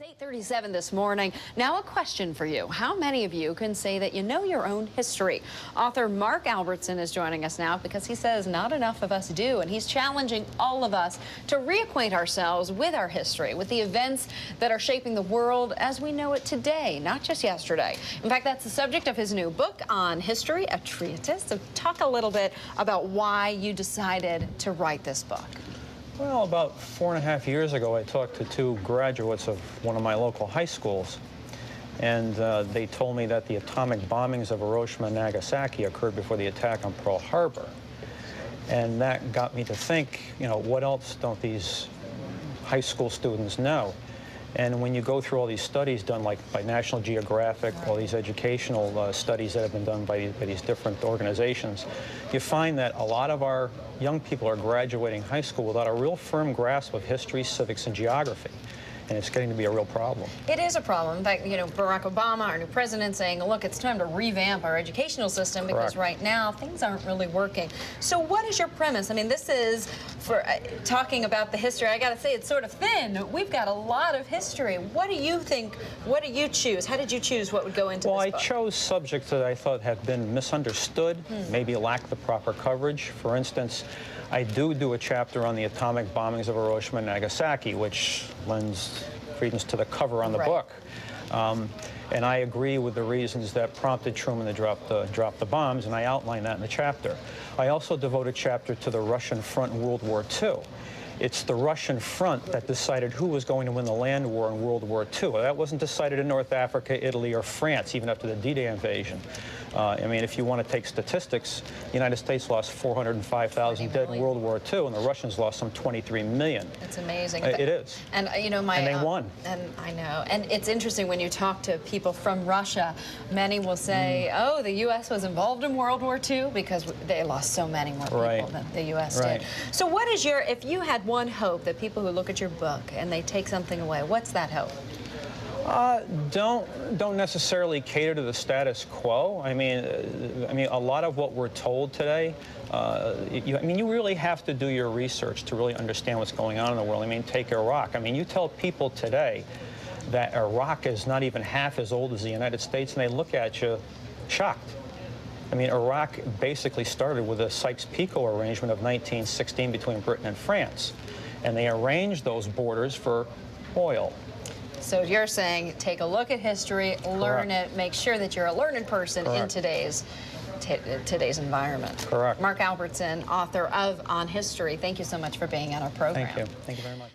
It's 8:37 this morning. Now a question for you. How many of you can say that you know your own history? Author Mark Albertson is joining us now because he says not enough of us do, and he's challenging all of us to reacquaint ourselves with our history, with the events that are shaping the world as we know it today, not just yesterday. In fact, that's the subject of his new book on history, a treatise. So talk a little bit about why you decided to write this book. Well, about 4.5 years ago, I talked to two graduates of one of my local high schools, and they told me that the atomic bombings of Hiroshima and Nagasaki occurred before the attack on Pearl Harbor. And that got me to think, you know, what else don't these high school students know? And when you go through all these studies done like by National Geographic, all these educational studies that have been done by these different organizations, you find that a lot of our young people are graduating high school without a real firm grasp of history, civics, and geography. And it's getting to be a real problem. It is a problem. In fact, you know, Barack Obama, our new president, saying, look, it's time to revamp our educational system because right now things aren't really working. So what is your premise? I mean, this is, for talking about the history, I got to say it's sort of thin. We've got a lot of history. What do you think? What do you choose? How did you choose what would go into this book? Well, I chose subjects that I thought had been misunderstood, maybe lacked the proper coverage. For instance, I do a chapter on the atomic bombings of Hiroshima and Nagasaki, which lends credence to the cover on the book. And I agree with the reasons that prompted Truman to drop the bombs, and I outline that in the chapter. I also devote a chapter to the Russian front in World War II. It's the Russian front that decided who was going to win the land war in World War II. That wasn't decided in North Africa, Italy, or France, even after the D-Day invasion. I mean, if you want to take statistics, the United States lost 405,000 dead in World War II, and the Russians lost some 23 million. It's amazing. It is. And you know, and they won. And I know. And it's interesting when you talk to people from Russia, many will say, oh, the U.S. was involved in World War II because they lost so many more people than the U.S. did. So what is your, if you had one hope that people who look at your book and they take something away, what's that hope? Don't necessarily cater to the status quo. I mean, a lot of what we're told today, you really have to do your research to really understand what's going on in the world. I mean, take Iraq. I mean, you tell people today that Iraq is not even half as old as the United States, and they look at you shocked. I mean, Iraq basically started with a Sykes-Picot arrangement of 1916 between Britain and France, and they arranged those borders for oil. So you're saying take a look at history, learn it, make sure that you're a learned person in today's environment. Correct. Mark Albertson, author of On History, thank you so much for being on our program. Thank you. Thank you very much.